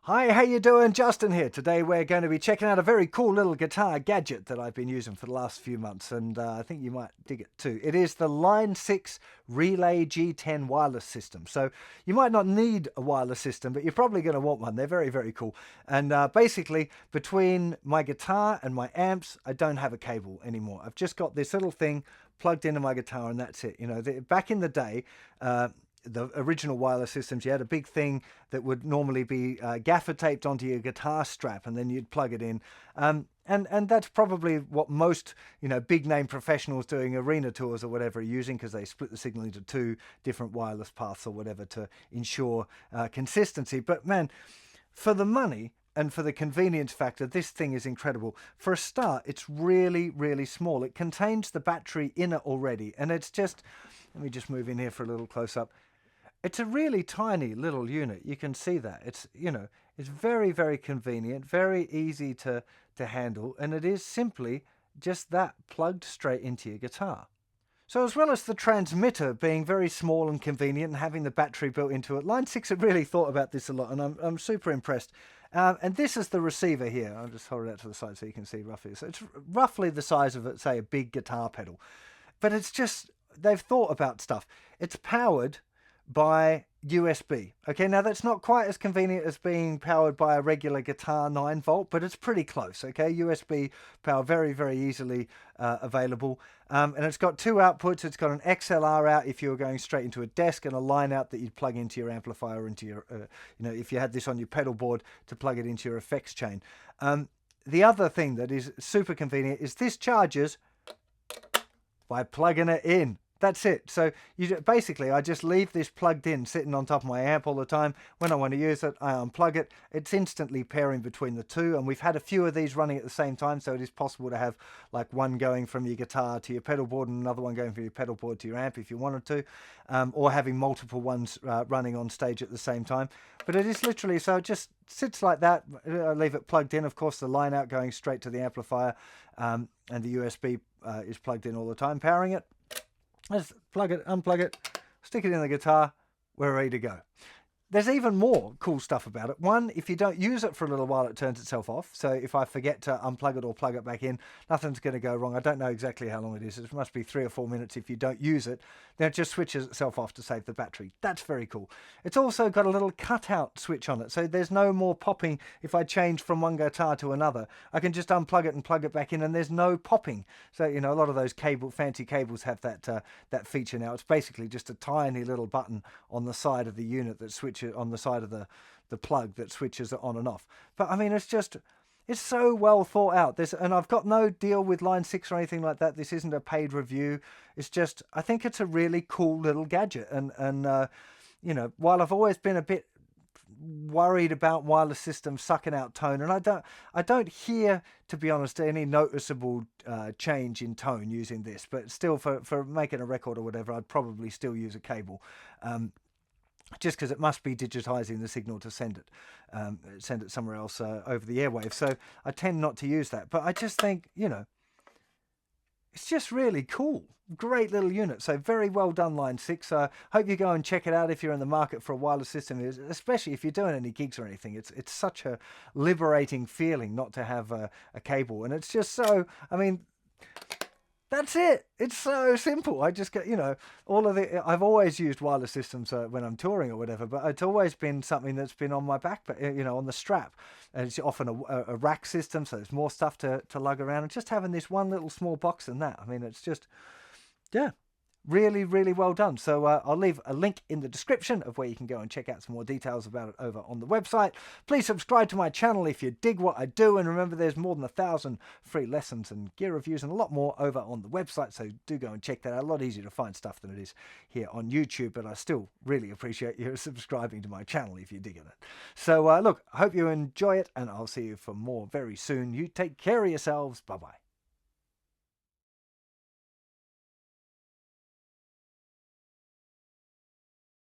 Hi, how you doing? Justin here. Today we're going to be checking out a very cool little guitar gadget that I've been using for the last few months, and I think you might dig it too. It is the Line 6 Relay G10 wireless system. So you might not need a wireless system, but you're probably going to want one. They're very, very cool. And basically, between my guitar and my amps, I don't have a cable anymore. I've just got this little thing plugged into my guitar, and that's it. You know, back in the day, the original wireless systems, you had a big thing that would normally be gaffer taped onto your guitar strap, and then you'd plug it in. And that's probably what most, big name professionals doing arena tours or whatever are using, because they split the signal into two different wireless paths or whatever to ensure consistency. But man, for the money and for the convenience factor, this thing is incredible. For a start, it's really, really small. It contains the battery in it already, and it's just, let me just move in here for a little close up. It's a really tiny little unit. You can see that. It's very, very convenient, very easy to handle, and it is simply just that plugged straight into your guitar. So as well as the transmitter being very small and convenient and having the battery built into it, Line 6 have really thought about this a lot, and I'm super impressed. And this is the receiver here. I'll just hold it out to the side so you can see roughly. So it's roughly the size of, say, a big guitar pedal. But it's just, they've thought about stuff. It's powered by USB. Okay, now that's not quite as convenient as being powered by a regular guitar 9-volt, but it's pretty close. Okay, USB power very, very easily available. And it's got two outputs. It's got an XLR out if you were going straight into a desk, and a line out that you'd plug into your amplifier, into your, if you had this on your pedal board, to plug it into your effects chain. The other thing that is super convenient is this charges by plugging it in. That's it. So basically, I just leave this plugged in, sitting on top of my amp all the time. When I want to use it, I unplug it. It's instantly pairing between the two, and we've had a few of these running at the same time, so it is possible to have like one going from your guitar to your pedal board and another one going from your pedal board to your amp if you wanted to, or having multiple ones running on stage at the same time. But it is literally, so it just sits like that. I leave it plugged in. Of course, the line out going straight to the amplifier, and the USB is plugged in all the time, powering it. Just plug it, unplug it, stick it in the guitar, we're ready to go. There's even more cool stuff about it. One, if you don't use it for a little while, it turns itself off. So if I forget to unplug it or plug it back in, nothing's going to go wrong. I don't know exactly how long it is. It must be 3 or 4 minutes if you don't use it. Then it just switches itself off to save the battery. That's very cool. It's also got a little cutout switch on it. So there's no more popping if I change from one guitar to another. I can just unplug it and plug it back in, and there's no popping. So, a lot of those fancy cables have that feature now. It's basically just a tiny little button on the side of the unit that switches on the side of the plug that switches it on and off. But I mean, it's so well thought out. And I've got no deal with Line 6 or anything like that. This isn't a paid review. It's just, I think it's a really cool little gadget. And while I've always been a bit worried about wireless systems sucking out tone, and I don't hear, to be honest, any noticeable change in tone using this, but still for making a record or whatever, I'd probably still use a cable. Just because it must be digitizing the signal to send it somewhere else over the airwaves. So I tend not to use that. But I just think, it's just really cool. Great little unit. So very well done, Line 6. Hope you go and check it out if you're in the market for a wireless system, especially if you're doing any gigs or anything. It's such a liberating feeling not to have a cable. And it's just so, I mean, that's it. It's so simple. I just get, I've always used wireless systems when I'm touring or whatever, but it's always been something that's been on my back, on the strap. And it's often a rack system, so there's more stuff to lug around. And just having this one little small box and that, I mean, it's just, yeah, really, really well done. So I'll leave a link in the description of where you can go and check out some more details about it over on the website. Please subscribe to my channel if you dig what I do. And remember, there's more than 1,000 free lessons and gear reviews and a lot more over on the website. So do go and check that out. A lot easier to find stuff than it is here on YouTube. But I still really appreciate you subscribing to my channel if you're digging it. So look, I hope you enjoy it, and I'll see you for more very soon. You take care of yourselves. Bye-bye.